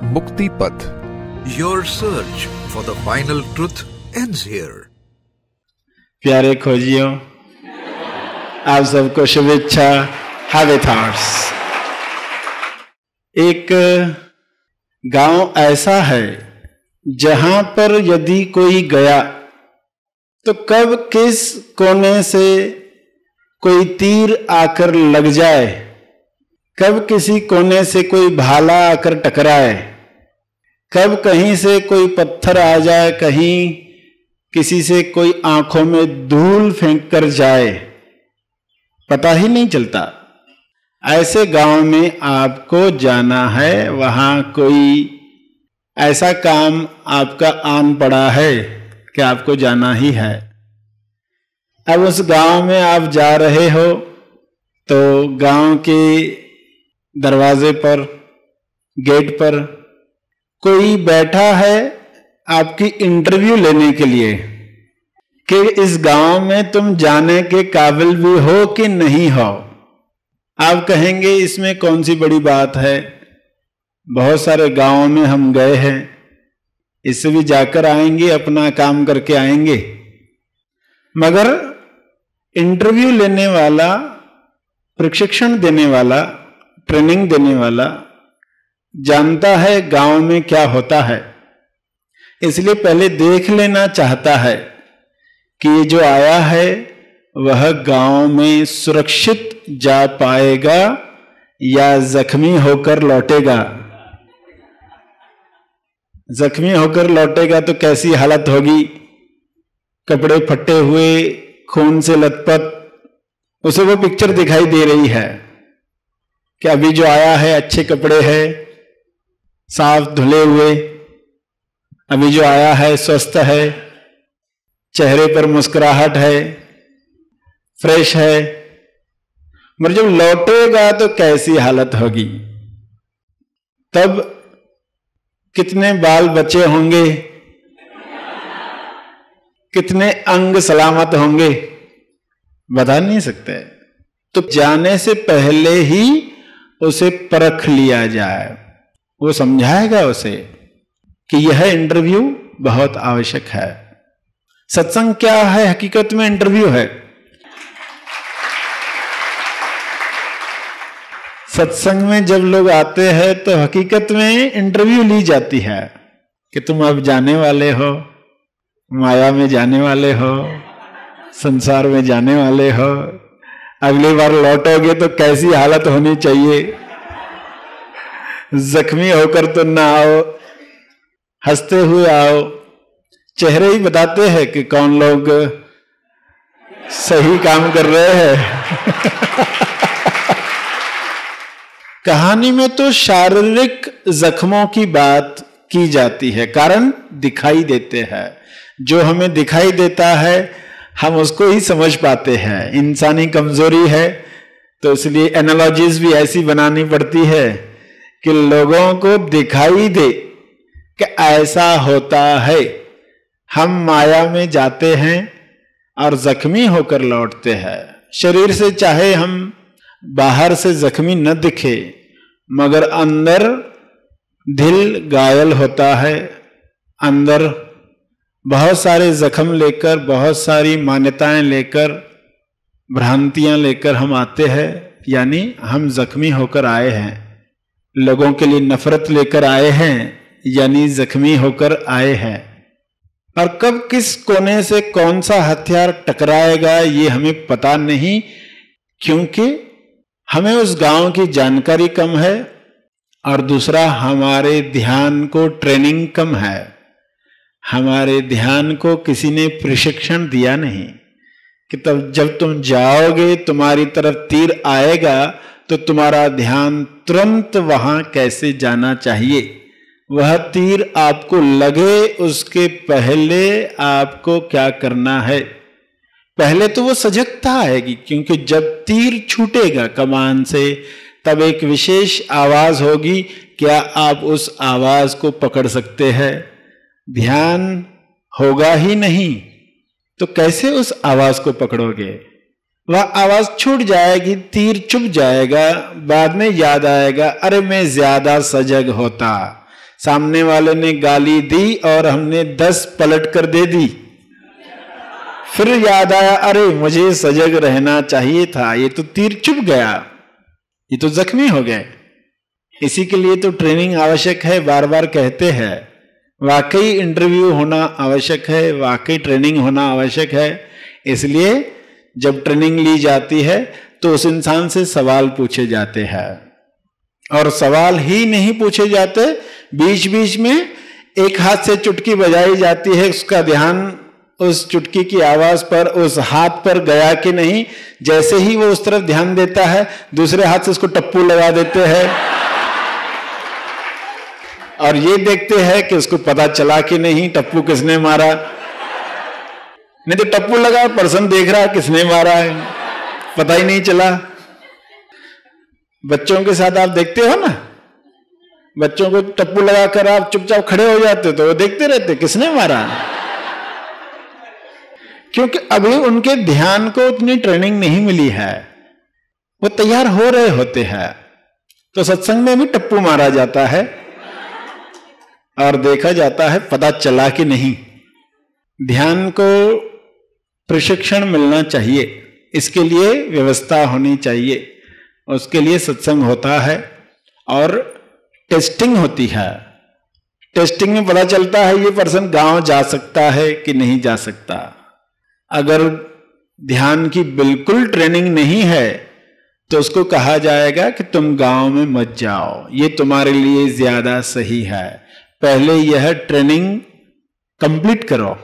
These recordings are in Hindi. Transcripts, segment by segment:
मुक्ति पथ। Your search for the final truth ends here. प्यारे खोजियों, आप सबको शुभेच्छा। Heavy thoughts. एक गांव ऐसा है जहां पर यदि कोई गया तो कब किस कोने से कोई तीर आकर लग जाए, कब किसी कोने से कोई भाला आकर टकराए, कब कहीं से कोई पत्थर आ जाए, कहीं किसी से कोई आंखों में धूल फेंक कर जाए, पता ही नहीं चलता। ऐसे गांव में आपको जाना है, वहां कोई ऐसा काम आपका आन पड़ा है कि आपको जाना ही है। अब उस गांव में आप जा रहे हो तो गांव के दरवाजे पर, गेट पर कोई बैठा है आपकी इंटरव्यू लेने के लिए कि इस गांव में तुम जाने के काबिल भी हो कि नहीं हो। आप कहेंगे इसमें कौन सी बड़ी बात है, बहुत सारे गांवों में हम गए हैं, इससे भी जाकर आएंगे, अपना काम करके आएंगे। मगर इंटरव्यू लेने वाला, प्रशिक्षण देने वाला, ट्रेनिंग देने वाला जानता है गांव में क्या होता है, इसलिए पहले देख लेना चाहता है कि ये जो आया है वह गांव में सुरक्षित जा पाएगा या जख्मी होकर लौटेगा। जख्मी होकर लौटेगा तो कैसी हालत होगी, कपड़े फटे हुए, खून से लथपथ, उसे वो पिक्चर दिखाई दे रही है कि अभी जो आया है अच्छे कपड़े हैं, साफ धुले हुए, अभी जो आया है स्वस्थ है, चेहरे पर मुस्कुराहट है, फ्रेश है। मगर जब लौटेगा तो कैसी हालत होगी, तब कितने बाल बचे होंगे, कितने अंग सलामत होंगे, बता नहीं सकते। तो जाने से पहले ही उसे परख लिया जाए, वो समझाएगा उसे कि यह इंटरव्यू बहुत आवश्यक है। सत्संग क्या है? हकीकत में इंटरव्यू है। सत्संग में जब लोग आते हैं तो हकीकत में इंटरव्यू ली जाती है कि तुम अब जाने वाले हो, माया में जाने वाले हो, संसार में जाने वाले हो, अगली बार लौटोगे तो कैसी हालत होनी चाहिए, जख्मी होकर तो ना आओ, हंसते हुए आओ। चेहरे ही बताते हैं कि कौन लोग सही काम कर रहे हैं। कहानी में तो शारीरिक जख्मों की बात की जाती है, कारण दिखाई देते हैं। जो हमें दिखाई देता है हम उसको ही समझ पाते हैं। इंसानी कमजोरी है तो इसलिए एनालॉजीज भी ऐसी बनानी पड़ती है कि लोगों को दिखाई दे कि ऐसा होता है। हम माया में जाते हैं और जख्मी होकर लौटते हैं। शरीर से चाहे हम बाहर से जख्मी न दिखे, मगर अंदर दिल घायल होता है। अंदर बहुत सारे जख्म लेकर, बहुत सारी मान्यताएं लेकर, भ्रांतियां लेकर हम आते हैं, यानी हम जख्मी होकर आए हैं। लोगों के लिए नफरत लेकर आए हैं, यानी जख्मी होकर आए हैं। और कब किस कोने से कौन सा हथियार टकराएगा ये हमें पता नहीं, क्योंकि हमें उस गांव की जानकारी कम है और दूसरा हमारे ध्यान को ट्रेनिंग कम है। हमारे ध्यान को किसी ने प्रशिक्षण दिया नहीं कि तब जब तुम जाओगे तुम्हारी तरफ तीर आएगा तो तुम्हारा ध्यान तुरंत वहां कैसे जाना चाहिए। वह तीर आपको लगे उसके पहले आपको क्या करना है। पहले तो वो सजगता आएगी, क्योंकि जब तीर छूटेगा कमान से तब एक विशेष आवाज होगी। क्या आप उस आवाज को पकड़ सकते हैं? ध्यान होगा ही नहीं तो कैसे उस आवाज को पकड़ोगे? वह आवाज छूट जाएगी, तीर चुप जाएगा, बाद में याद आएगा, अरे मैं ज्यादा सजग होता, सामने वाले ने गाली दी और हमने 10 पलट कर दे दी। फिर याद आया, अरे मुझे सजग रहना चाहिए था, ये तो तीर चुभ गया, ये तो जख्मी हो गए। इसी के लिए तो ट्रेनिंग आवश्यक है, बार बार कहते हैं। वाकई इंटरव्यू होना आवश्यक है, वाकई ट्रेनिंग होना आवश्यक है। इसलिए जब ट्रेनिंग ली जाती है तो उस इंसान से सवाल पूछे जाते हैं, और सवाल ही नहीं पूछे जाते, बीच बीच में एक हाथ से चुटकी बजाई जाती है, उसका ध्यान उस चुटकी की आवाज पर, उस हाथ पर गया कि नहीं। जैसे ही वो उस तरफ ध्यान देता है, दूसरे हाथ से उसको टप्पू लगा देते हैं और ये देखते हैं कि उसको पता चला कि नहीं टप्पू किसने मारा। नहीं तो टप्पू लगा, पर्सन देख रहा है किसने मारा है, पता ही नहीं चला। बच्चों के साथ आप देखते हो ना, बच्चों को टप्पू लगाकर आप चुपचाप खड़े हो जाते तो वो देखते रहते किसने मारा, क्योंकि अभी उनके ध्यान को उतनी ट्रेनिंग नहीं मिली है, वो तैयार हो रहे होते हैं। तो सत्संग में भी टप्पू मारा जाता है और देखा जाता है पता चला कि नहीं। ध्यान को प्रशिक्षण मिलना चाहिए, इसके लिए व्यवस्था होनी चाहिए, उसके लिए सत्संग होता है और टेस्टिंग होती है। टेस्टिंग में पता चलता है ये पर्सन गांव जा सकता है कि नहीं जा सकता। अगर ध्यान की बिल्कुल ट्रेनिंग नहीं है तो उसको कहा जाएगा कि तुम गांव में मत जाओ, ये तुम्हारे लिए ज्यादा सही है, पहले यह ट्रेनिंग कंप्लीट करो।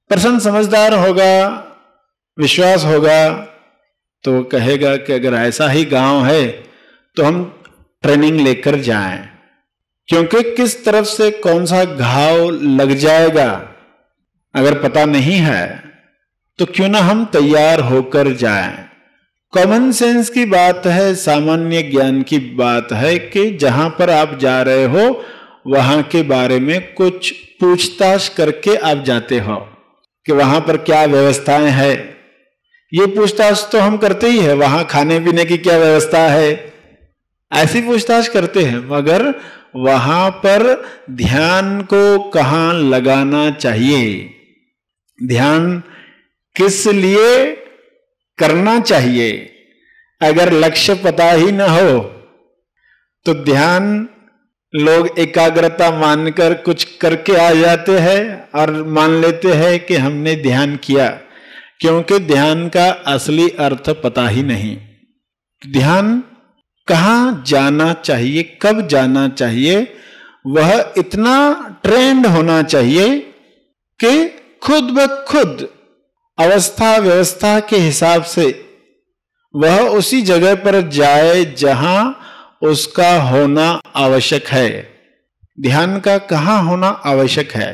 पर्सन समझदार होगा, विश्वास होगा, तो कहेगा कि अगर ऐसा ही गांव है तो हम ट्रेनिंग लेकर जाएं, क्योंकि किस तरफ से कौन सा घाव लग जाएगा अगर पता नहीं है तो क्यों ना हम तैयार होकर जाएं। कॉमन सेंस की बात है, सामान्य ज्ञान की बात है कि जहां पर आप जा रहे हो वहां के बारे में कुछ पूछताछ करके आप जाते हो कि वहां पर क्या व्यवस्थाएं हैं। ये पूछताछ तो हम करते ही है, वहां खाने पीने की क्या व्यवस्था है, ऐसी पूछताछ करते हैं, मगर वहां पर ध्यान को कहां लगाना चाहिए, ध्यान किस लिए करना चाहिए, अगर लक्ष्य पता ही न हो तो ध्यान लोग एकाग्रता मानकर कुछ करके आ जाते हैं और मान लेते हैं कि हमने ध्यान किया, क्योंकि ध्यान का असली अर्थ पता ही नहीं। ध्यान कहाँ जाना चाहिए, कब जाना चाहिए, वह इतना ट्रेंड होना चाहिए कि खुद ब खुद अवस्था व्यवस्था के हिसाब से वह उसी जगह पर जाए जहां उसका होना आवश्यक है। ध्यान का कहां होना आवश्यक है,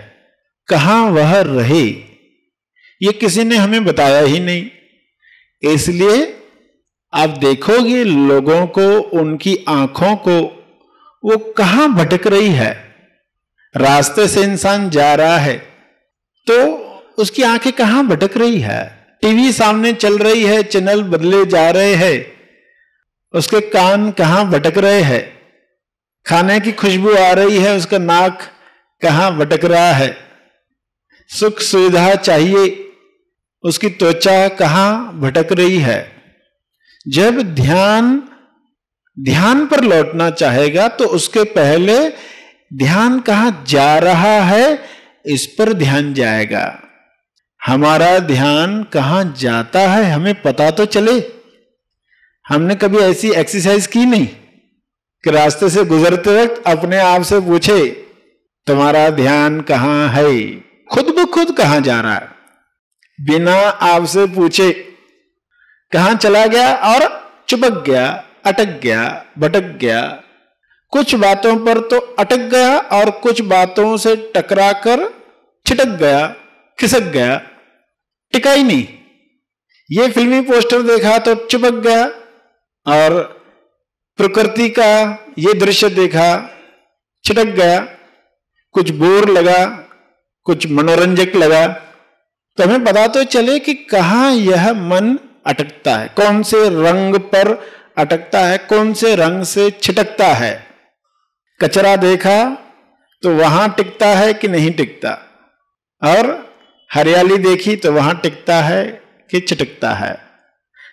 कहां वह रहे, ये किसी ने हमें बताया ही नहीं। इसलिए आप देखोगे लोगों को, उनकी आंखों को, वो कहां भटक रही है। रास्ते से इंसान जा रहा है तो उसकी आंखें कहां भटक रही है, टीवी सामने चल रही है, चैनल बदले जा रहे हैं, उसके कान कहां भटक रहे हैं, खाने की खुशबू आ रही है, उसका नाक कहां भटक रहा है, सुख सुविधा चाहिए, उसकी त्वचा कहां भटक रही है। जब ध्यान पर लौटना चाहेगा तो उसके पहले ध्यान कहां जा रहा है इस पर ध्यान जाएगा। हमारा ध्यान कहां जाता है हमें पता तो चले। हमने कभी ऐसी एक्सरसाइज की नहीं कि रास्ते से गुजरते वक्त अपने आप से पूछे तुम्हारा ध्यान कहां है, खुद ब खुद कहां जा रहा है, बिना आपसे पूछे कहां चला गया और चिपक गया, अटक गया, भटक गया। कुछ बातों पर तो अटक गया और कुछ बातों से टकराकर छिटक गया, खिसक गया, टिका ही नहीं। ये फिल्मी पोस्टर देखा तो चिपक गया और प्रकृति का ये दृश्य देखा, छिटक गया, कुछ बोर लगा, कुछ मनोरंजक लगा। तो हमें पता तो चले कि कहां यह मन अटकता है, कौन से रंग पर अटकता है, कौन से रंग से छिटकता है। कचरा देखा तो वहां टिकता है कि नहीं टिकता, और हरियाली देखी तो वहां टिकता है कि चिटकता है।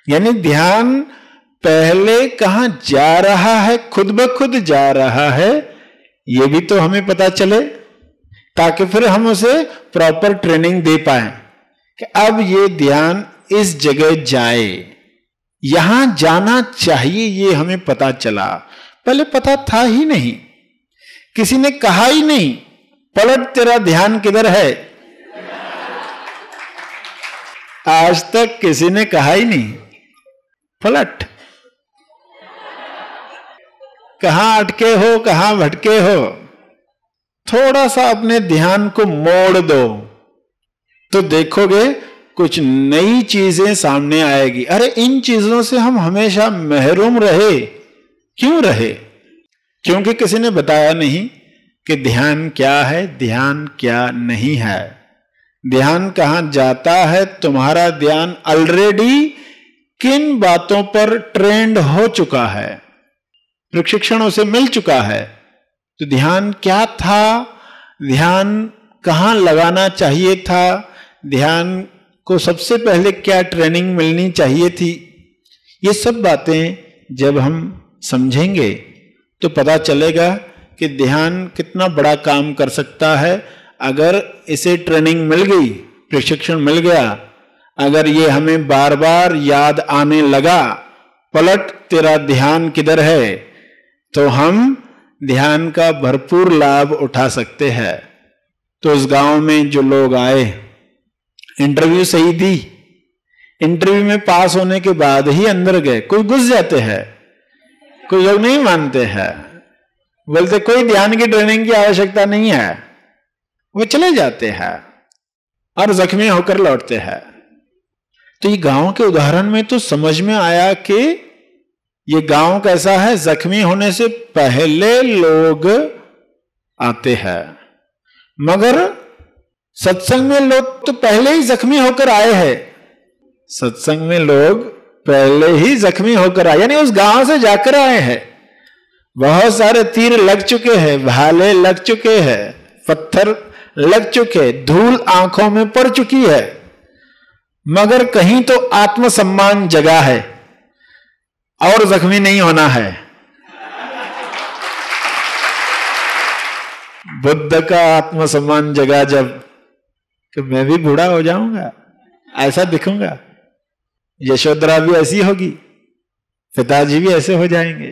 यानी ध्यान पहले कहां जा रहा है, खुद ब खुद जा रहा है, ये भी तो हमें पता चले, ताकि फिर हम उसे प्रॉपर ट्रेनिंग दे पाए कि अब ये ध्यान इस जगह जाए, यहां जाना चाहिए, ये हमें पता चला। पहले पता था ही नहीं, किसी ने कहा ही नहीं पलट तेरा ध्यान किधर है, आज तक किसी ने कहा ही नहीं पलट, कहां अटके हो, कहां भटके हो, थोड़ा सा अपने ध्यान को मोड़ दो तो देखोगे कुछ नई चीजें सामने आएगी। अरे इन चीजों से हम हमेशा महरूम रहे, क्यों रहे? क्योंकि किसी ने बताया नहीं कि ध्यान क्या है, ध्यान क्या नहीं है, ध्यान कहां जाता है। तुम्हारा ध्यान ऑलरेडी किन बातों पर ट्रेंड हो चुका है, प्रशिक्षणों से मिल चुका है। तो ध्यान क्या था, ध्यान कहां लगाना चाहिए था, ध्यान को सबसे पहले क्या ट्रेनिंग मिलनी चाहिए थी, ये सब बातें जब हम समझेंगे तो पता चलेगा कि ध्यान कितना बड़ा काम कर सकता है। अगर इसे ट्रेनिंग मिल गई, प्रशिक्षण मिल गया, अगर ये हमें बार बार याद आने लगा पलट तेरा ध्यान किधर है, तो हम ध्यान का भरपूर लाभ उठा सकते हैं। तो उस गांव में जो लोग आए, इंटरव्यू सही दी, इंटरव्यू में पास होने के बाद ही अंदर गए। कोई घुस जाते हैं, कोई लोग नहीं मानते हैं, बोलते कोई ध्यान की ट्रेनिंग की आवश्यकता नहीं है, वो चले जाते हैं और जख्मी होकर लौटते हैं। तो ये गांव के उदाहरण में तो समझ में आया कि ये गांव कैसा है, जख्मी होने से पहले लोग आते हैं, मगर सत्संग में लोग तो पहले ही जख्मी होकर आए हैं। सत्संग में लोग पहले ही जख्मी होकर आए, यानी उस गांव से जाकर आए हैं। बहुत सारे तीर लग चुके हैं, भाले लग चुके हैं, पत्थर लग चुके, धूल आंखों में पड़ चुकी है, मगर कहीं तो आत्मसम्मान जगा है और जख्मी नहीं होना है। बुद्ध का आत्मसम्मान जगा जब कि मैं भी बूढ़ा हो जाऊंगा, ऐसा दिखूंगा, यशोधरा भी ऐसी होगी, पिताजी भी ऐसे हो जाएंगे।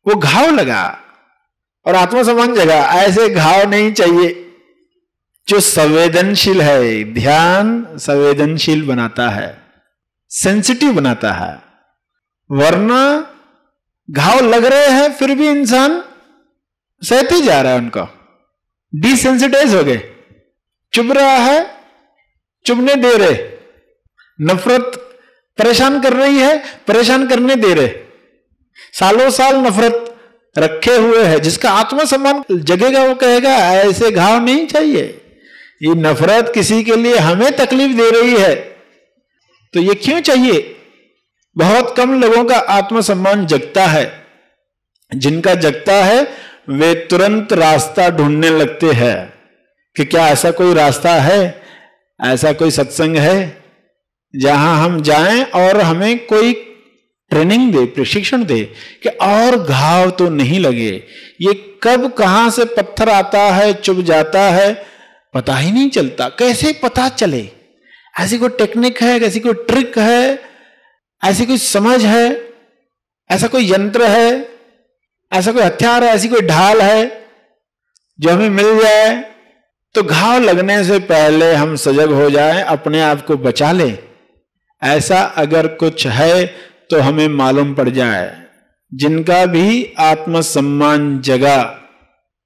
वो घाव लगा और आत्मसम्मान जगा। ऐसे घाव नहीं चाहिए। जो संवेदनशील है, ध्यान संवेदनशील बनाता है, सेंसिटिव बनाता है। वरना घाव लग रहे हैं फिर भी इंसान सहते जा रहा है, उनको डिसेंसिटाइज हो गए, चुभ रहा है, चुभने दे रहे, नफरत परेशान कर रही है, परेशान करने दे रहे, सालों साल नफरत रखे हुए है। जिसका आत्मसम्मान जगेगा वो कहेगा ऐसे घाव नहीं चाहिए, ये नफरत किसी के लिए हमें तकलीफ दे रही है तो ये क्यों चाहिए। बहुत कम लोगों का आत्मसम्मान जगता है। जिनका जगता है वे तुरंत रास्ता ढूंढने लगते हैं कि क्या ऐसा कोई रास्ता है, ऐसा कोई सत्संग है जहां हम जाएं और हमें कोई ट्रेनिंग दे, प्रशिक्षण दे कि और घाव तो नहीं लगे। ये कब कहां से पत्थर आता है, चुभ जाता है, पता ही नहीं चलता। कैसे पता चले? ऐसी कोई टेक्निक है, ऐसी कोई ट्रिक है, ऐसी कोई समझ है, ऐसा कोई यंत्र है, ऐसा कोई हथियार है, ऐसी कोई ढाल है जो हमें मिल जाए तो घाव लगने से पहले हम सजग हो जाएं, अपने आप को बचा लें। ऐसा अगर कुछ है तो हमें मालूम पड़ जाए। जिनका भी आत्मसम्मान जगा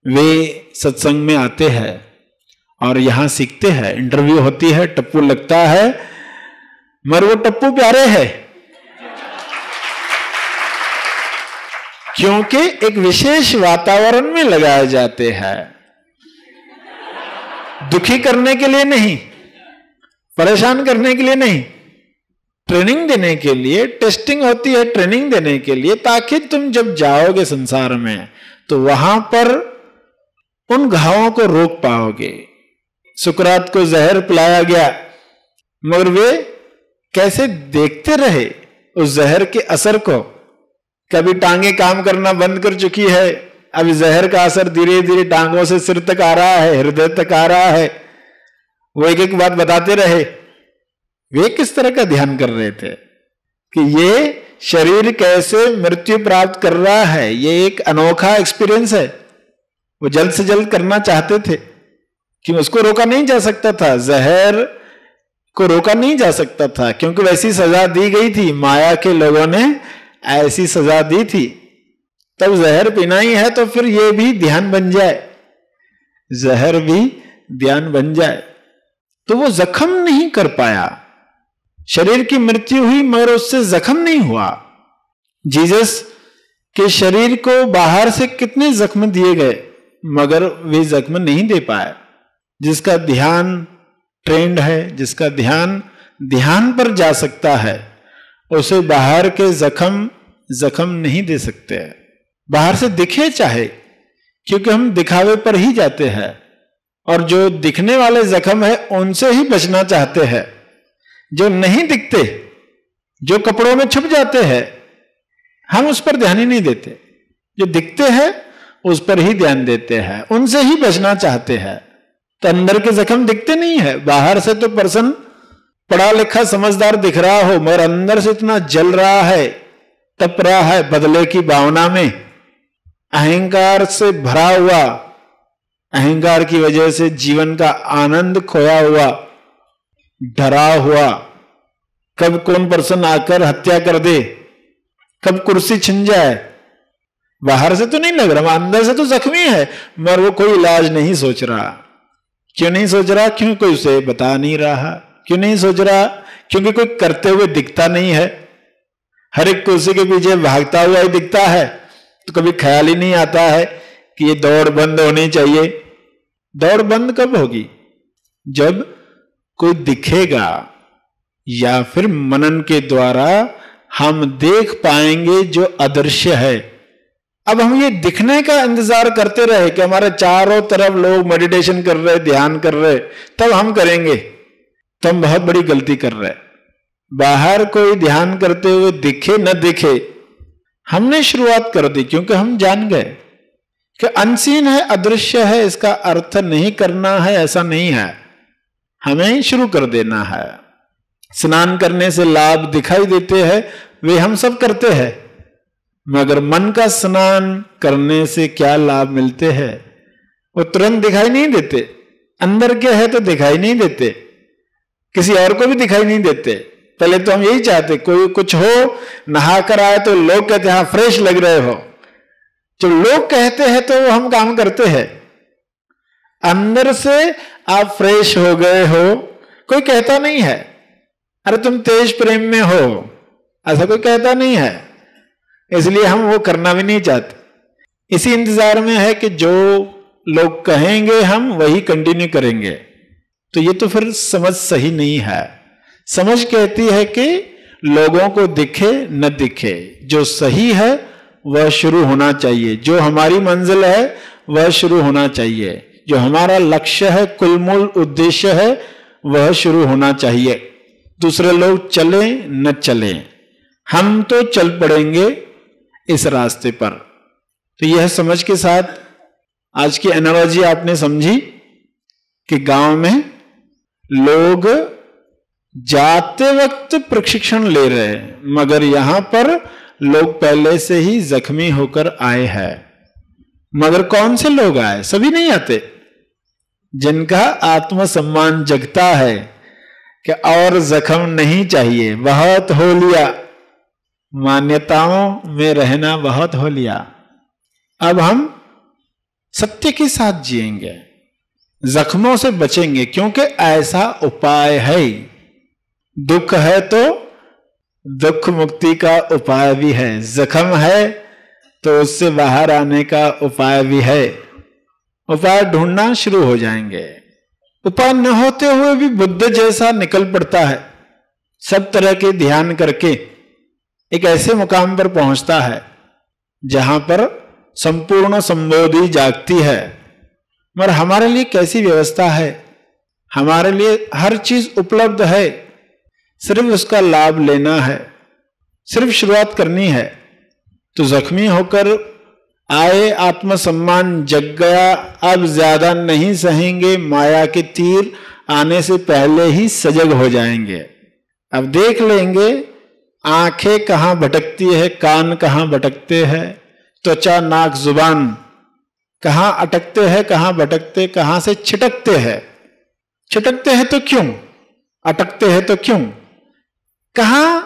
वे सत्संग में आते हैं और यहां सीखते हैं। इंटरव्यू होती है, टप्पू लगता है, मगर वो टप्पू प्यारे है क्योंकि एक विशेष वातावरण में लगाए जाते हैं। दुखी करने के लिए नहीं, परेशान करने के लिए नहीं, ट्रेनिंग देने के लिए। टेस्टिंग होती है ट्रेनिंग देने के लिए, ताकि तुम जब जाओगे संसार में तो वहां पर उन घावों को रोक पाओगे। सुकरात को जहर पिलाया गया, मगर वे कैसे देखते रहे उस जहर के असर को। कभी टांगे काम करना बंद कर चुकी है, अब जहर का असर धीरे धीरे टांगों से सिर तक आ रहा है, हृदय तक आ रहा है। वो एक एक बात बताते रहे। वे किस तरह का ध्यान कर रहे थे कि ये शरीर कैसे मृत्यु प्राप्त कर रहा है, ये एक अनोखा एक्सपीरियंस है। वो जल्द से जल्द करना चाहते थे कि उसको रोका नहीं जा सकता था, जहर को रोका नहीं जा सकता था, क्योंकि वैसी सजा दी गई थी, माया के लोगों ने ऐसी सजा दी थी। तब जहर पीना ही है तो फिर ये भी ध्यान बन जाए, जहर भी ध्यान बन जाए। तो वो जख्म नहीं कर पाया। शरीर की मृत्यु हुई मगर उससे जख्म नहीं हुआ। जीसस के शरीर को बाहर से कितने जख्म दिए गए, मगर वे जख्म नहीं दे पाए। जिसका ध्यान ट्रेंड है, जिसका ध्यान पर जा सकता है, उसे बाहर के जख्म नहीं दे सकते। बाहर से दिखे चाहे, क्योंकि हम दिखावे पर ही जाते हैं, और जो दिखने वाले जख्म है उनसे ही बचना चाहते हैं। जो नहीं दिखते, जो कपड़ों में छुप जाते हैं, हम उस पर ध्यान ही नहीं देते। जो दिखते हैं उस पर ही ध्यान देते हैं, उनसे ही बचना चाहते हैं। तो अंदर के जख्म दिखते नहीं है। बाहर से तो पर्सन पढ़ा लिखा समझदार दिख रहा हो, मगर अंदर से इतना जल रहा है, तप रहा है बदले की भावना में, अहंकार से भरा हुआ, अहंकार की वजह से जीवन का आनंद खोया हुआ, डरा हुआ, कब कौन पर्सन आकर हत्या कर दे, कब कुर्सी छिन जाए। बाहर से तो नहीं लग रहा, अंदर से तो जख्मी है, मगर वो कोई इलाज नहीं सोच रहा। क्यों नहीं सोच रहा? क्यों कोई उसे बता नहीं रहा। क्यों नहीं सोच रहा? क्योंकि कोई करते हुए दिखता नहीं है। हर एक कुर्सी के पीछे भागता हुआ ही दिखता है, तो कभी ख्याल ही नहीं आता है कि ये दौड़ बंद होनी चाहिए। दौड़ बंद कब होगी? जब कोई दिखेगा, या फिर मनन के द्वारा हम देख पाएंगे जो अदृश्य है। अब हम ये दिखने का इंतजार करते रहे कि हमारे चारों तरफ लोग मेडिटेशन कर रहे, ध्यान कर रहे, तब हम करेंगे, तो हम बहुत बड़ी गलती कर रहे। बाहर कोई ध्यान करते हुए दिखे न दिखे, हमने शुरुआत कर दी, क्योंकि हम जान गए कि अनसीन है, अदृश्य है, इसका अर्थ नहीं करना है, ऐसा नहीं है, हमें शुरू कर देना है। स्नान करने से लाभ दिखाई देते हैं, वे हम सब करते हैं, मगर मन का स्नान करने से क्या लाभ मिलते हैं वो तुरंत दिखाई नहीं देते। अंदर के है तो दिखाई नहीं देते, किसी और को भी दिखाई नहीं देते। पहले तो हम यही चाहते कोई कुछ हो, नहा कर आए तो लोग कहते हैं हाँ फ्रेश लग रहे हो। जो लोग कहते हैं तो वो हम काम करते हैं। अंदर से आप फ्रेश हो गए हो, कोई कहता नहीं है अरे तुम तेज प्रेम में हो, ऐसा कोई कहता नहीं है, इसलिए हम वो करना भी नहीं चाहते। इसी इंतजार में है कि जो लोग कहेंगे हम वही कंटिन्यू करेंगे। तो ये तो फिर समझ सही नहीं है। समझ कहती है कि लोगों को दिखे न दिखे, जो सही है वह शुरू होना चाहिए, जो हमारी मंजिल है वह शुरू होना चाहिए, जो हमारा लक्ष्य है, कुलमूल उद्देश्य है, वह शुरू होना चाहिए। दूसरे लोग चले न चले, हम तो चल पड़ेंगे इस रास्ते पर। तो यह समझ के साथ आज की एनालॉजी आपने समझी कि गांव में लोग जाते वक्त प्रशिक्षण ले रहे हैं, मगर यहां पर लोग पहले से ही जख्मी होकर आए हैं। मगर कौन से लोग आए? सभी नहीं आते। जिनका आत्मसम्मान जगता है कि और जख्म नहीं चाहिए, बहुत हो लिया, मान्यताओं में रहना बहुत हो लिया, अब हम सत्य के साथ जिएंगे, जख्मों से बचेंगे, क्योंकि ऐसा उपाय है। दुख है तो दुख मुक्ति का उपाय भी है, जख्म है तो उससे बाहर आने का उपाय भी है। उपाय ढूंढना शुरू हो जाएंगे। उपाय न होते हुए भी बुद्ध जैसा निकल पड़ता है, सब तरह के ध्यान करके एक ऐसे मुकाम पर पहुंचता है जहां पर संपूर्ण संबोधि जागती है, मगर हमारे लिए कैसी व्यवस्था है? हमारे लिए हर चीज उपलब्ध है, सिर्फ उसका लाभ लेना है, सिर्फ शुरुआत करनी है। तो जख्मी होकर आए, आत्मसम्मान जग गया, अब ज्यादा नहीं सहेंगे, माया के तीर आने से पहले ही सजग हो जाएंगे। अब देख लेंगे आंखें कहां भटकती है, कान कहां भटकते हैं, त्वचा नाक जुबान कहां अटकते हैं, कहां भटकते, कहां से छिटकते हैं। छिटकते हैं तो क्यों, अटकते हैं तो क्यों, कहां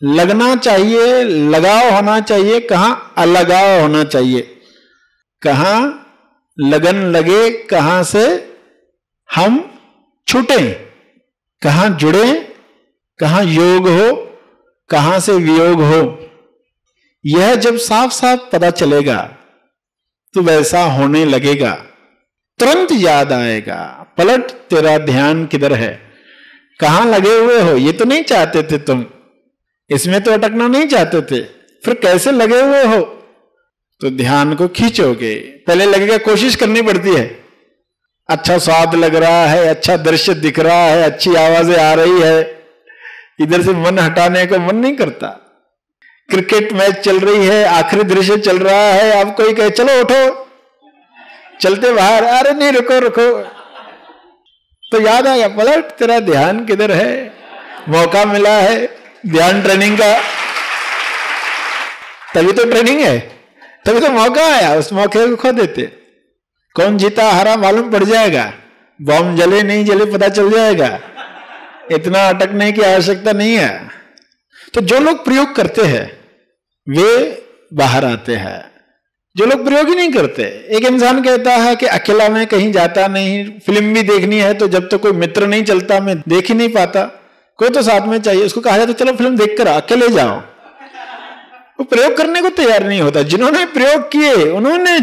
लगना चाहिए, लगाव होना चाहिए, कहां अलगाव होना चाहिए, कहां लगन लगे, कहां से हम छूटे, कहां जुड़े, कहां योग हो, कहां से वियोग हो। यह जब साफ साफ पता चलेगा तो वैसा होने लगेगा, तुरंत याद आएगा, पलट तेरा ध्यान किधर है, कहां लगे हुए हो। ये तो नहीं चाहते थे तुम, इसमें तो अटकना नहीं चाहते थे, फिर कैसे लगे हुए हो? तो ध्यान को खींचोगे। पहले लगेगा, कोशिश करनी पड़ती है, अच्छा स्वाद लग रहा है, अच्छा दृश्य दिख रहा है, अच्छी आवाजें आ रही है, इधर से मन हटाने को मन नहीं करता। क्रिकेट मैच चल रही है, आखिरी दृश्य चल रहा है, अब कोई कहे चलो उठो, चलते बाहर, अरे नहीं रुको रुको, तो याद आ गया, पलट तेरा ध्यान किधर है। मौका मिला है ध्यान ट्रेनिंग का, तभी तो ट्रेनिंग है, तभी तो मौका आया, उस मौके को खो देते। कौन जीता हारा मालूम पड़ जाएगा, बॉम्ब जले नहीं जले पता चल जाएगा, इतना अटकने की आवश्यकता नहीं है। तो जो लोग प्रयोग करते हैं वे बाहर आते हैं, जो लोग प्रयोग ही नहीं करते। एक इंसान कहता है कि अकेला मैं कहीं जाता नहीं, फिल्म भी देखनी है तो जब तक कोई मित्र नहीं चलता मैं देख ही नहीं पाता, कोई तो साथ में चाहिए। उसको कहा जाता चलो फिल्म देख कर अकेले जाओ, वो प्रयोग करने को तैयार नहीं होता। जिन्होंने प्रयोग किए उन्होंने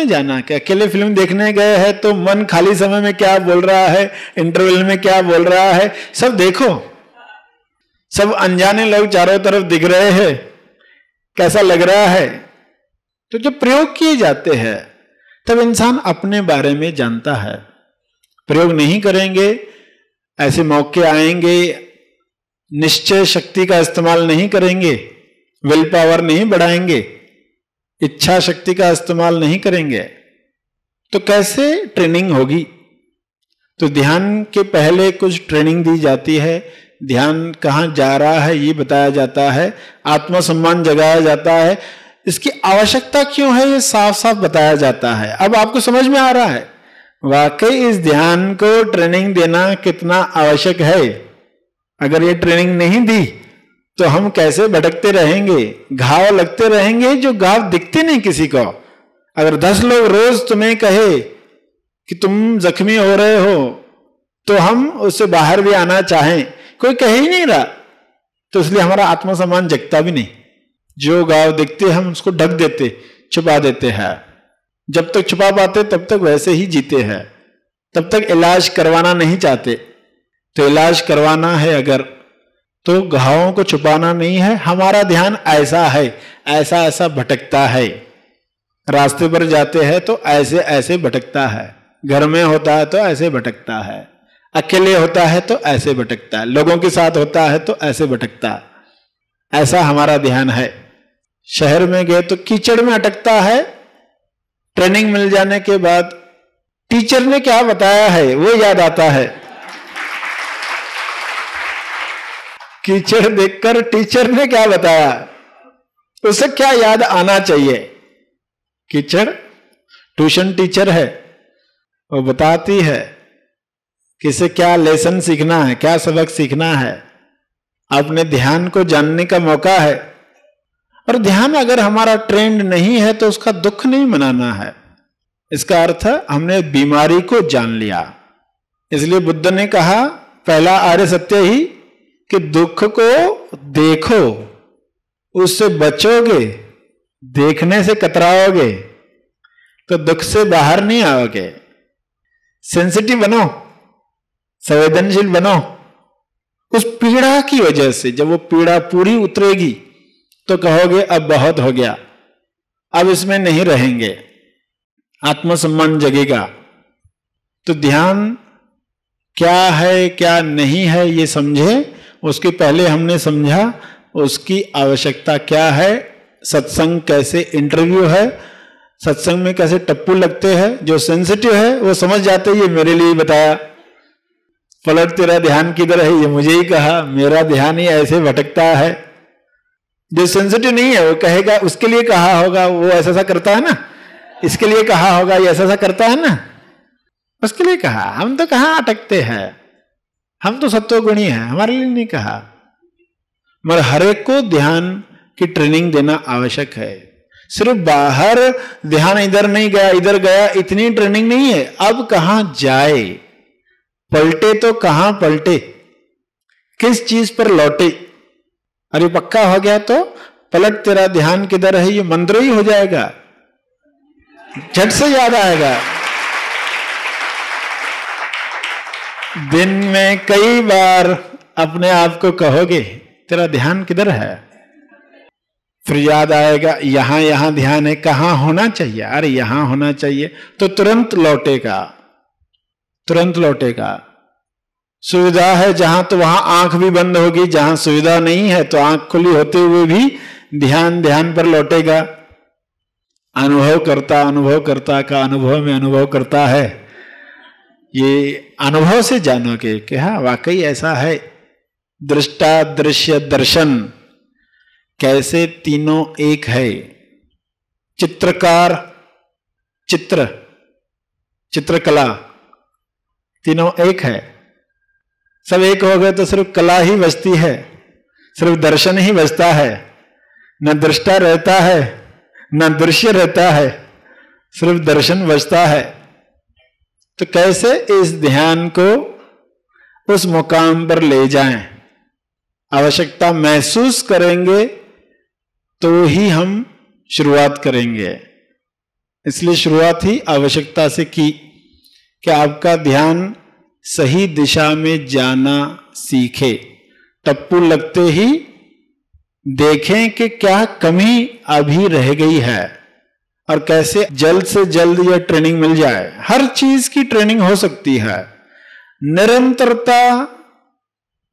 जाना कि अकेले फिल्म देखने गए हैं तो मन खाली समय में क्या बोल रहा है, इंटरवल में क्या बोल रहा है, सब देखो। सब अनजाने लोग चारों तरफ दिख रहे हैं, कैसा लग रहा है। तो जब प्रयोग किए जाते हैं तब इंसान अपने बारे में जानता है। प्रयोग नहीं करेंगे, ऐसे मौके आएंगे, निश्चय शक्ति का इस्तेमाल नहीं करेंगे, विल पावर नहीं बढ़ाएंगे, इच्छा शक्ति का इस्तेमाल नहीं करेंगे, तो कैसे ट्रेनिंग होगी? तो ध्यान के पहले कुछ ट्रेनिंग दी जाती है, ध्यान कहां जा रहा है ये बताया जाता है, आत्मसम्मान जगाया जाता है, इसकी आवश्यकता क्यों है ये साफ साफ बताया जाता है। अब आपको समझ में आ रहा है वाकई इस ध्यान को ट्रेनिंग देना कितना आवश्यक है। अगर ये ट्रेनिंग नहीं दी तो हम कैसे भटकते रहेंगे, घाव लगते रहेंगे जो घाव दिखते नहीं किसी को। अगर 10 लोग रोज तुम्हें कहे कि तुम जख्मी हो रहे हो तो हम उससे बाहर भी आना चाहें, कोई कह ही नहीं रहा, तो इसलिए हमारा आत्मसम्मान जगता भी नहीं। जो घाव दिखते हम उसको ढक देते, छुपा देते हैं। जब तक छुपा पाते तब तक वैसे ही जीते हैं, तब तक इलाज करवाना नहीं चाहते। तो इलाज करवाना है अगर, तो घावों को छुपाना नहीं है। हमारा ध्यान ऐसा है, ऐसा ऐसा भटकता है। रास्ते पर जाते हैं तो ऐसे ऐसे भटकता है, घर में होता है तो ऐसे भटकता है, अकेले होता है तो ऐसे भटकता है, लोगों के साथ होता है तो ऐसे भटकता है। ऐसा हमारा ध्यान है। शहर में गए तो कीचड़ में अटकता है। ट्रेनिंग मिल जाने के बाद टीचर ने क्या बताया है वो याद आता है। कीचड़ देखकर टीचर ने क्या बताया उसे क्या याद आना चाहिए। कीचड़ ट्यूशन टीचर है, वो बताती है किसे क्या लेसन सीखना है, क्या सबक सीखना है। अपने ध्यान को जानने का मौका है। और ध्यान अगर हमारा ट्रेंड नहीं है तो उसका दुख नहीं मनाना है। इसका अर्थ है हमने बीमारी को जान लिया। इसलिए बुद्ध ने कहा पहला आर्य सत्य ही कि दुख को देखो, उससे बचोगे, देखने से कतराओगे तो दुख से बाहर नहीं आओगे। सेंसिटिव बनो, संवेदनशील बनो। उस पीड़ा की वजह से जब वो पीड़ा पूरी उतरेगी तो कहोगे अब बहुत हो गया, अब इसमें नहीं रहेंगे, आत्मसम्मान जगेगा। तो ध्यान क्या है क्या नहीं है ये समझे, उसके पहले हमने समझा उसकी आवश्यकता क्या है, सत्संग कैसे इंटरव्यू है, सत्संग में कैसे टप्पू लगते हैं। जो सेंसिटिव है वो समझ जाते ये मेरे लिए बताया, पलट तेरा ध्यान किधर है ये मुझे ही कहा, मेरा ध्यान ही ऐसे भटकता है। जो सेंसिटिव नहीं है वो कहेगा उसके लिए कहा होगा, वो ऐसा ऐसा करता है ना, इसके लिए कहा होगा ये ऐसा ऐसा करता है ना, उसके लिए कहा। हम तो कहाँ अटकते हैं, हम तो सत्वगुणी हैं, हमारे लिए नहीं कहा। मगर हर एक को ध्यान की ट्रेनिंग देना आवश्यक है। सिर्फ बाहर ध्यान इधर नहीं गया इधर गया इतनी ट्रेनिंग नहीं है। अब कहां जाए, पलटे तो कहां पलटे, किस चीज पर लौटे। अरे पक्का हो गया तो पलट तेरा ध्यान किधर है ये मंत्र ही हो जाएगा, झट से याद आएगा। दिन में कई बार अपने आप को कहोगे तेरा ध्यान किधर है, फिर याद आएगा यहां यहां ध्यान है, कहां होना चाहिए, अरे यहां होना चाहिए, तो तुरंत लौटेगा, तुरंत लौटेगा। सुविधा है जहां तो वहां आंख भी बंद होगी, जहां सुविधा नहीं है तो आंख खुली होते हुए भी ध्यान ध्यान पर लौटेगा। अनुभव करता का अनुभव में अनुभव करता है, ये अनुभव से जानोगे कि हाँ वाकई ऐसा है। दृष्टा दृश्य दर्शन कैसे तीनों एक है। चित्रकार चित्र चित्रकला तीनों एक है। सब एक हो गए तो सिर्फ कला ही बचती है, सिर्फ दर्शन ही बचता है, न दृष्टा रहता है न दृश्य रहता है, सिर्फ दर्शन बचता है। तो कैसे इस ध्यान को उस मुकाम पर ले जाएं, आवश्यकता महसूस करेंगे तो ही हम शुरुआत करेंगे। इसलिए शुरुआत ही आवश्यकता से की कि आपका ध्यान सही दिशा में जाना सीखे। टप्पू लगते ही देखें कि क्या कमी अभी रह गई है और कैसे जल्द से जल्द यह ट्रेनिंग मिल जाए। हर चीज की ट्रेनिंग हो सकती है। निरंतरता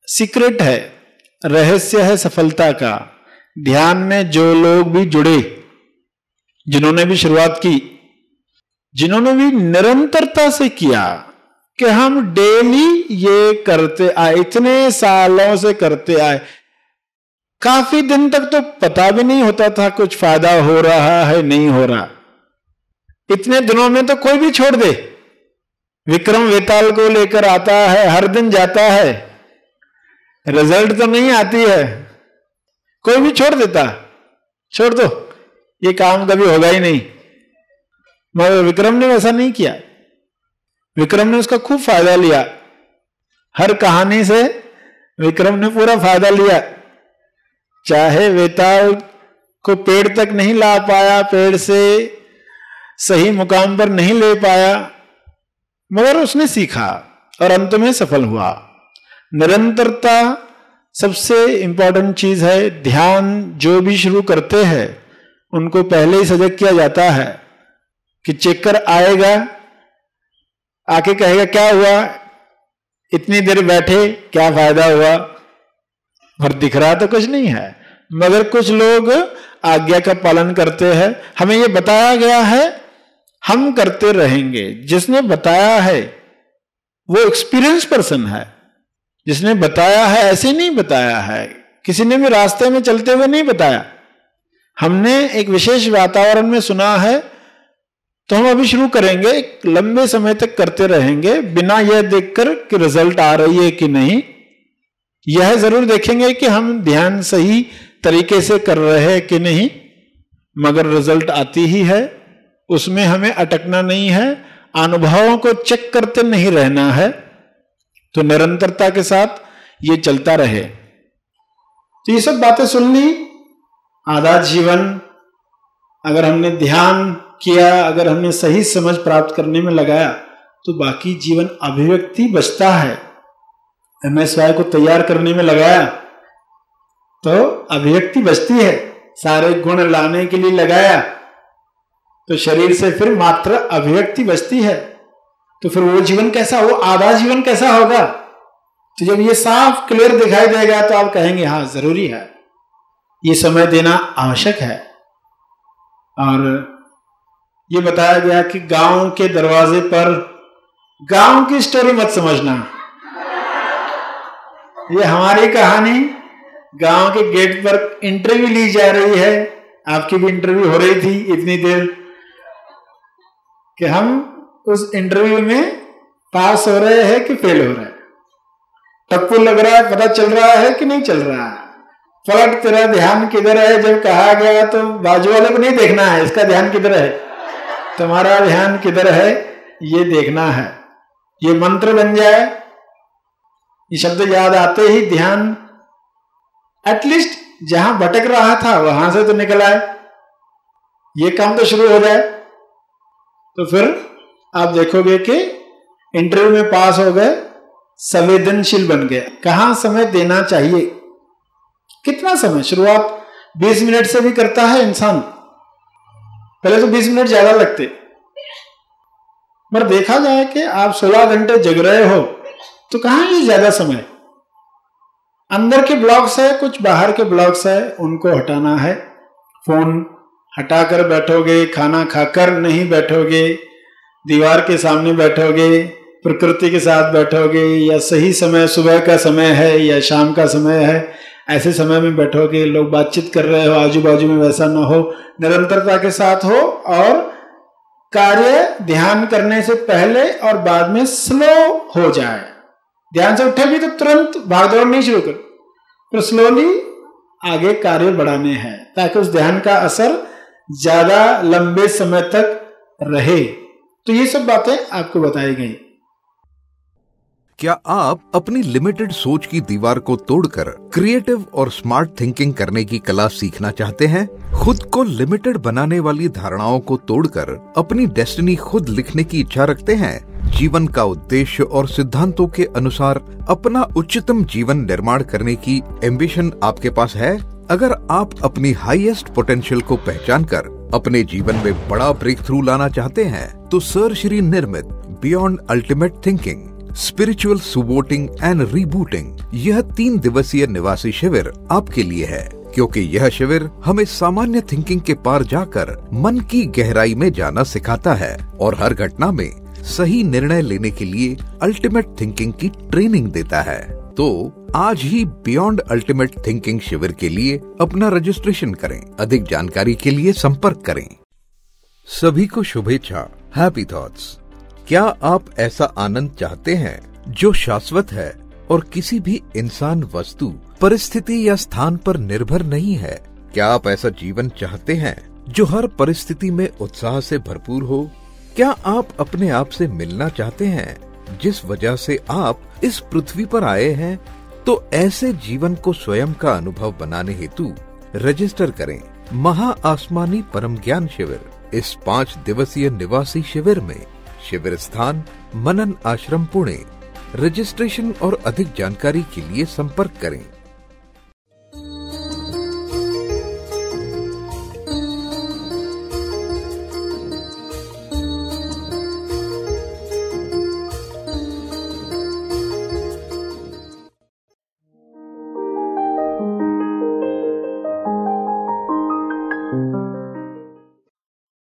सीक्रेट है, रहस्य है सफलता का। ध्यान में जो लोग भी जुड़े, जिन्होंने भी शुरुआत की, जिन्होंने भी निरंतरता से किया कि हम डेली ये करते आए, इतने सालों से करते आए, काफी दिन तक तो पता भी नहीं होता था कुछ फायदा हो रहा है नहीं हो रहा। इतने दिनों में तो कोई भी छोड़ दे, विक्रम वेताल को लेकर आता है, हर दिन जाता है, रिजल्ट तो नहीं आती है, कोई भी छोड़ देता, छोड़ दो ये काम कभी होगा ही नहीं। मगर विक्रम ने वैसा नहीं किया। विक्रम ने उसका खूब फायदा लिया, हर कहानी से विक्रम ने पूरा फायदा लिया। चाहे वेताल को पेड़ तक नहीं ला पाया, पेड़ से सही मुकाम पर नहीं ले पाया, मगर उसने सीखा और अंत में सफल हुआ। निरंतरता सबसे इंपॉर्टेंट चीज है। ध्यान जो भी शुरू करते हैं उनको पहले ही सजग किया जाता है कि चेकर आएगा, आके कहेगा क्या हुआ, इतनी देर बैठे क्या फायदा हुआ, और दिख रहा तो कुछ नहीं है। मगर कुछ लोग आज्ञा का पालन करते हैं। हमें यह बताया गया है, हम करते रहेंगे। जिसने बताया है वो एक्सपीरियंस पर्सन है। जिसने बताया है ऐसे नहीं बताया है, किसी ने भी रास्ते में चलते हुए नहीं बताया। हमने एक विशेष वातावरण में सुना है तो हम अभी शुरू करेंगे, एक लंबे समय तक करते रहेंगे बिना यह देखकर कि रिजल्ट आ रही है कि नहीं। यह जरूर देखेंगे कि हम ध्यान सही तरीके से कर रहे हैं कि नहीं, मगर रिजल्ट आती ही है। उसमें हमें अटकना नहीं है, अनुभवों को चेक करते नहीं रहना है। तो निरंतरता के साथ ये चलता रहे। तो ये सब बातें सुन ली। आधा जीवन अगर हमने ध्यान किया, अगर हमने सही समझ प्राप्त करने में लगाया, तो बाकी जीवन अभिव्यक्ति बचता है। MSY को तैयार करने में लगाया तो अभिव्यक्ति बचती है। सारे गुण लाने के लिए लगाया तो शरीर से फिर मात्र अभिव्यक्ति बचती है, तो फिर वो जीवन कैसा हो, आधा जीवन कैसा होगा? तो जब ये साफ क्लियर दिखाई देगा तो आप कहेंगे हाँ जरूरी है, ये समय देना आवश्यक है। और ये बताया गया कि गांव के दरवाजे पर, गांव की स्टोरी मत समझना, ये हमारी कहानी, गांव के गेट पर इंटरव्यू ली जा रही है, आपकी भी इंटरव्यू हो रही थी इतनी देर कि हम उस इंटरव्यू में पास हो रहे हैं कि फेल हो रहे हैं, टप्पू लग रहा है, पता चल रहा है कि नहीं चल रहा है, पलट तेरा ध्यान किधर है, जब कहा गया तो बाजू वाले को नहीं देखना है इसका ध्यान किधर है, तुम्हारा ध्यान किधर है ये देखना है। ये मंत्र बन जाए, ये शब्द याद आते ही ध्यान एटलीस्ट जहां भटक रहा था वहां से तो निकल आए, ये काम तो शुरू हो जाए, तो फिर आप देखोगे कि इंटरव्यू में पास हो गए, संवेदनशील बन गए। कहां समय देना चाहिए, कितना समय? शुरुआत 20 मिनट से भी करता है इंसान, पहले तो 20 मिनट ज्यादा लगते, पर देखा जाए कि आप 16 घंटे जग रहे हो तो कहां ये ज्यादा समय? अंदर के ब्लॉक्स है, कुछ बाहर के ब्लॉक्स है, उनको हटाना है। फोन हटाकर बैठोगे, खाना खाकर नहीं बैठोगे, दीवार के सामने बैठोगे, प्रकृति के साथ बैठोगे, या सही समय सुबह का समय है या शाम का समय है, ऐसे समय में बैठोगे, लोग बातचीत कर रहे हो आजू बाजू में, वैसा ना हो, निरंतरता के साथ हो, और कार्य ध्यान करने से पहले और बाद में स्लो हो जाए। ध्यान से उठे भी तो तुरंत भागदौड़ नहीं शुरू कर, पर स्लोली आगे कार्य बढ़ाने हैं ताकि उस ध्यान का असर ज्यादा लंबे समय तक रहे। तो ये सब बातें आपको बताई गई। क्या आप अपनी लिमिटेड सोच की दीवार को तोड़कर क्रिएटिव और स्मार्ट थिंकिंग करने की कला सीखना चाहते हैं? खुद को लिमिटेड बनाने वाली धारणाओं को तोड़कर अपनी डेस्टिनी खुद लिखने की इच्छा रखते हैं? जीवन का उद्देश्य और सिद्धांतों के अनुसार अपना उच्चतम जीवन निर्माण करने की एम्बिशन आपके पास है? अगर आप अपनी हाईएस्ट पोटेंशियल को पहचानकर अपने जीवन में बड़ा ब्रेक थ्रू लाना चाहते हैं, तो sir Shri Nirmit beyond ultimate thinking spiritual सुबोटिंग एंड रीबूटिंग, यह 3 दिवसीय निवासी शिविर आपके लिए है, क्योंकि यह शिविर हमें सामान्य थिंकिंग के पार जाकर मन की गहराई में जाना सिखाता है और हर घटना में सही निर्णय लेने के लिए अल्टीमेट थिंकिंग की ट्रेनिंग देता है। तो आज ही बियॉन्ड अल्टीमेट थिंकिंग शिविर के लिए अपना रजिस्ट्रेशन करें। अधिक जानकारी के लिए संपर्क करें। सभी को शुभेच्छा, हैप्पी थॉट्स। क्या आप ऐसा आनंद चाहते हैं जो शाश्वत है और किसी भी इंसान, वस्तु, परिस्थिति या स्थान पर निर्भर नहीं है? क्या आप ऐसा जीवन चाहते हैं जो हर परिस्थिति में उत्साह से भरपूर हो? क्या आप अपने आप से मिलना चाहते हैं जिस वजह से आप इस पृथ्वी पर आए हैं? तो ऐसे जीवन को स्वयं का अनुभव बनाने हेतु रजिस्टर करें महा आसमानी परम ज्ञान शिविर। इस 5 दिवसीय निवासी शिविर में शिविर स्थान मनन आश्रम पुणे। रजिस्ट्रेशन और अधिक जानकारी के लिए संपर्क करें।